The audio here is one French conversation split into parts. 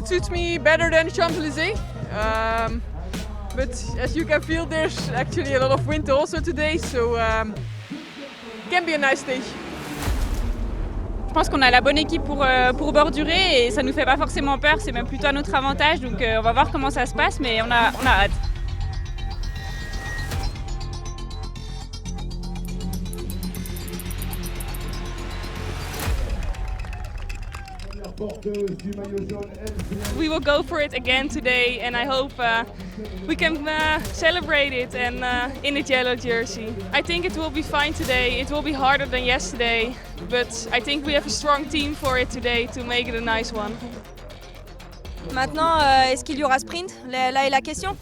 that suits me better than Champs-Élysées. But as you can feel, there's actually a lot of wind also today, so can be a nice stage. Je pense qu'on a la bonne équipe pour bordurer et ça nous fait pas forcément peur, c'est même plutôt à notre avantage, donc on va voir comment ça se passe, mais on a hâte. We will go for it again today, and I hope we can celebrate it and in a yellow jersey. I think it will be fine today. It will be harder than yesterday, but I think we have a strong team for it today to make it a nice one. Maintenant, est-ce qu'il y aura sprint? Là est la question.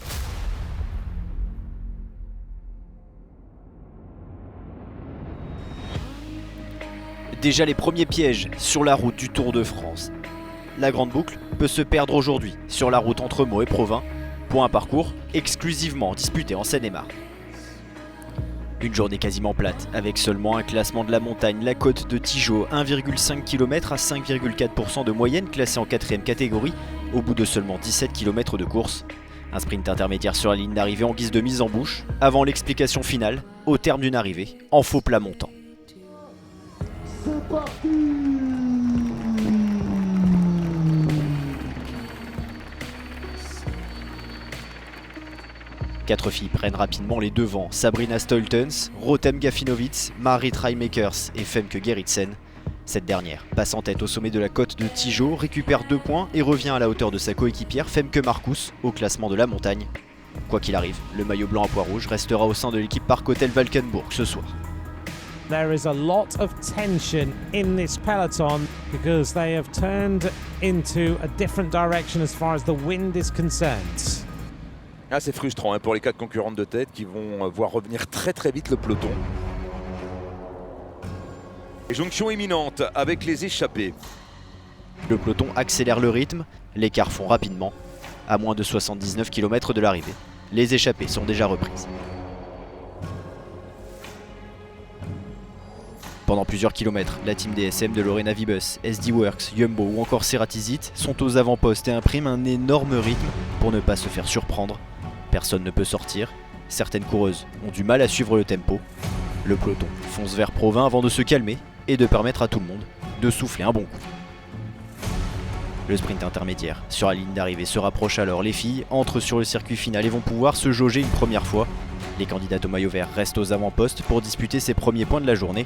Déjà les premiers pièges sur la route du Tour de France. La grande boucle peut se perdre aujourd'hui sur la route entre Meaux et Provins pour un parcours exclusivement disputé en Seine-et-Marne. Une journée quasiment plate avec seulement un classement de la montagne, la côte de Tigeot, 1,5 km à 5,4% de moyenne classée en 4e catégorie au bout de seulement 17 km de course. Un sprint intermédiaire sur la ligne d'arrivée en guise de mise en bouche avant l'explication finale au terme d'une arrivée en faux plat montant. C'est parti! Quatre filles prennent rapidement les devants. Sabrina Stoltens, Rotem Gafinovitz, Marit Reimakers et Femke Gerritsen. Cette dernière passe en tête au sommet de la côte de Tigeot, récupère 2 points et revient à la hauteur de sa coéquipière Femke Marcus au classement de la montagne. Quoi qu'il arrive, le maillot blanc à pois rouge restera au sein de l'équipe Park Hotel Valkenburg ce soir. There is a lot of tension in this peloton because they have turned into a different direction as far as the wind is concerned. Ah, c'est frustrant pour les 4 concurrentes de tête qui vont voir revenir très vite le peloton. Et jonction imminente avec les échappés. Le peloton accélère le rythme, les cars font rapidement. À moins de 79 km de l'arrivée, les échappées sont déjà reprises. Pendant plusieurs kilomètres, la team DSM de Lorena Wiebes, SD Works, Jumbo ou encore Ceratizit sont aux avant-postes et impriment un énorme rythme pour ne pas se faire surprendre. Personne ne peut sortir, certaines coureuses ont du mal à suivre le tempo. Le peloton fonce vers Provins avant de se calmer et de permettre à tout le monde de souffler un bon coup. Le sprint intermédiaire sur la ligne d'arrivée se rapproche alors. Les filles entrent sur le circuit final et vont pouvoir se jauger une première fois. Les candidates au maillot vert restent aux avant-postes pour disputer ses premiers points de la journée.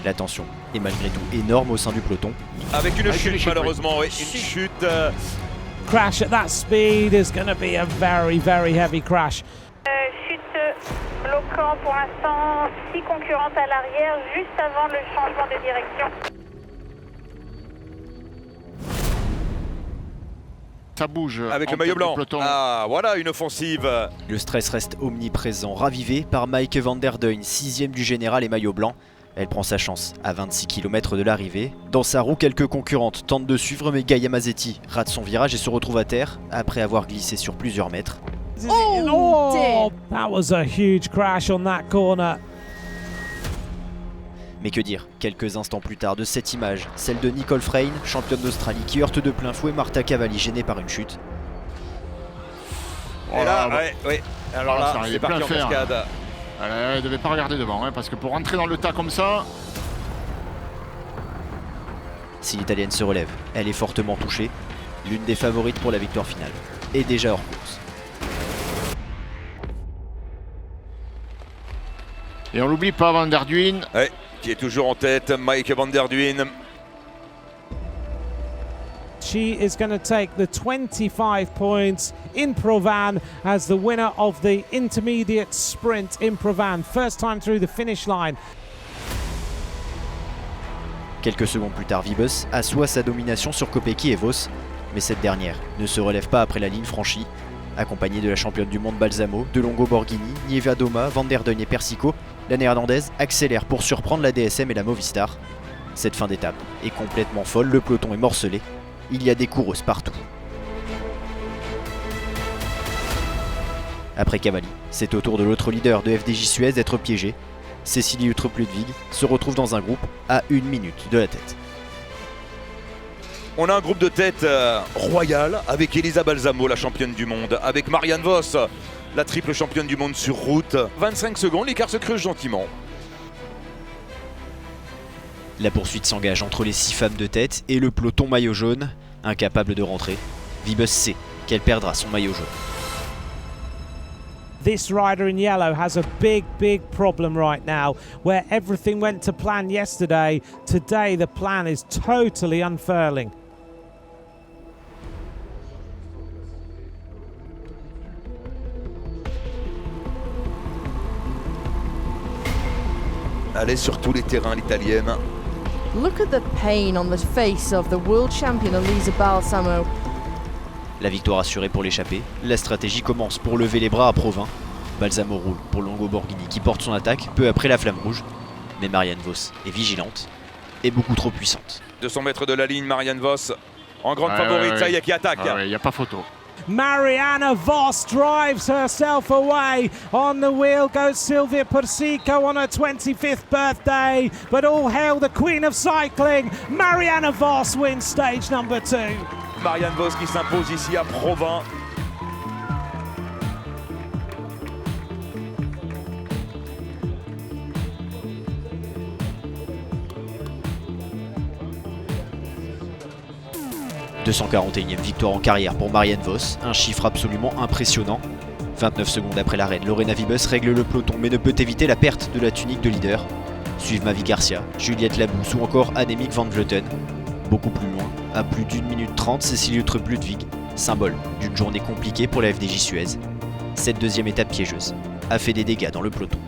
La tension est malgré tout énorme au sein du peloton. Avec une chute malheureusement, oui, une chute. Crash at that speed is going to be a very heavy crash. Chute bloquant pour l'instant 6 concurrentes à l'arrière juste avant le changement de direction. Ça bouge avec le maillot blanc. Ah, voilà une offensive. Le stress reste omniprésent, ravivé par Maike van der Duyn, 6e du général et maillot blanc. Elle prend sa chance à 26 km de l'arrivée. Dans sa roue, quelques concurrentes tentent de suivre, mais Gaia Mazzetti rate son virage et se retrouve à terre après avoir glissé sur plusieurs mètres. Oh, that was a huge crash on that corner. Mais que dire, quelques instants plus tard de cette image, celle de Nicole Freyn, championne d'Australie, qui heurte de plein fouet Marta Cavalli, gênée par une chute. Et là, ouais. Alors là, c'est parti en cascade. Elle ne devait pas regarder devant, parce que pour rentrer dans le tas comme ça... Si l'Italienne se relève, elle est fortement touchée. L'une des favorites pour la victoire finale est déjà hors course. Et on l'oublie pas, Van der Duyn. Ouais, qui est toujours en tête, Maike van der Duyn. She is going to take the 25 points in Provins as the winner of the intermediate sprint in Provins. First time through the finish line. Quelques secondes plus tard, Wiebes assoit sa domination sur Kopecky et Vos, mais cette dernière ne se relève pas après la ligne franchie. Accompagnée de la championne du monde Balsamo, de Longo Borghini, Nieva Doma, Van der Duyn et Persico, la néerlandaise accélère pour surprendre la DSM et la Movistar. Cette fin d'étape est complètement folle, le peloton est morcelé. Il y a des coureuses partout. Après Cavalli, c'est au tour de l'autre leader de FDJ Suez d'être piégé. Cécilie Uttrup Ludwig se retrouve dans un groupe à 1 minute de la tête. On a un groupe de tête royal avec Elisa Balsamo, la championne du monde, avec Marianne Vos, la triple championne du monde sur route. 25 secondes, l'écart se creuse gentiment. La poursuite s'engage entre les 6 femmes de tête et le peloton maillot jaune, incapable de rentrer. Vibus sait qu'elle perdra son maillot jaune. This rider in yellow has a big problem right now. Where everything went to plan yesterday, today the plan is totally unfurling. Elle est sur tous les terrains, l'italienne. Look at the pain on the face of the world champion Elisa Balsamo. La victoire assurée pour l'échappée, la stratégie commence pour lever les bras à Provins. Balsamo roule pour Longo Borghini qui porte son attaque peu après la flamme rouge. Mais Marianne Vos est vigilante et beaucoup trop puissante. 200 mètres de la ligne, Marianne Vos en grande favorite, ça y est, qui attaque. Il n'y a pas photo. Marianne Vos drives herself away. On the wheel goes Silvia Persico on her 25th birthday. But all hail the queen of cycling. Marianne Vos wins stage number 2. Marianne Vos qui s'impose ici à Provins. « 241e victoire en carrière pour Marianne Vos, un chiffre absolument impressionnant. 29 secondes après l'arrêt, Lorena Wiebes règle le peloton mais ne peut éviter la perte de la tunique de leader. Suivent Mavi Garcia, Juliette Labous ou encore Annemiek van Vleuten. Beaucoup plus loin, à plus d'1 minute 30, Cécile Uttrup-Ludwig, symbole d'une journée compliquée pour la FDJ Suez. Cette deuxième étape piégeuse a fait des dégâts dans le peloton.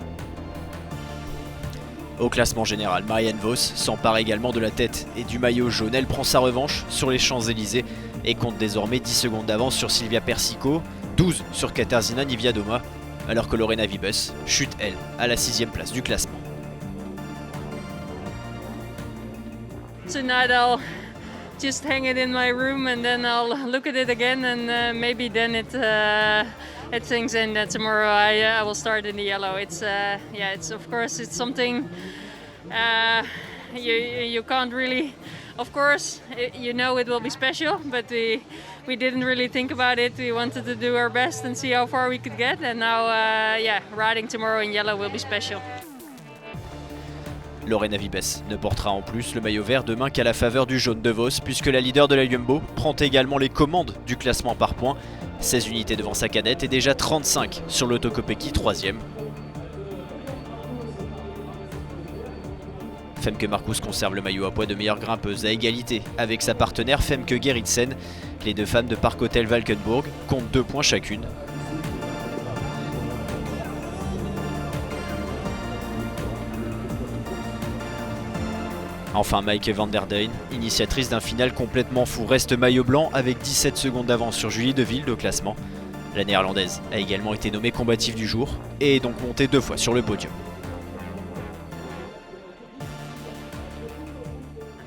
Au classement général, Marianne Vos s'empare également de la tête et du maillot jaune. Elle prend sa revanche sur les Champs-Élysées et compte désormais 10 secondes d'avance sur Silvia Persico, 12 sur Katarzyna Niewiadoma, alors que Lorena Wiebes chute, elle, à la 6e place du classement. Tonight I'll just hang it in my room and then I'll look at it again and maybe then it sinks in that tomorrow I will start in the yellow. It's of course it's something you can't really, of course you know it will be special, but we didn't really think about it. We wanted to do our best and see how far we could get, and now riding tomorrow in yellow will be special. Lorena Wiebes ne portera en plus le maillot vert demain qu'à la faveur du jaune de Vos, puisque la leader de la Jumbo prend également les commandes du classement par points. 16 unités devant sa cadette et déjà 35 sur l'Auto-Kopecky 3e. Femke Marcus conserve le maillot à poids de meilleure grimpeuse à égalité avec sa partenaire Femke Gerritsen. Les deux femmes de Park Hotel Valkenburg comptent 2 points chacune. Enfin, Maike van der Deyn, initiatrice d'un final complètement fou, reste maillot blanc avec 17 secondes d'avance sur Julie Deville au classement. La néerlandaise a également été nommée combative du jour et est donc montée 2 fois sur le podium.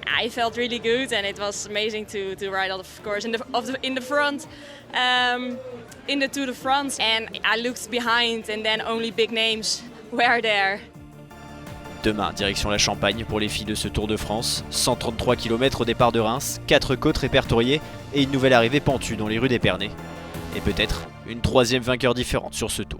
I felt really good and it was amazing to ride, of course, in the front, in the Tour de France, and I looked behind and then only big names were there. Demain, direction la Champagne pour les filles de ce Tour de France. 133 km au départ de Reims, 4 côtes répertoriées et une nouvelle arrivée pentue dans les rues d'Épernay. Et peut-être une 3e vainqueur différente sur ce tour.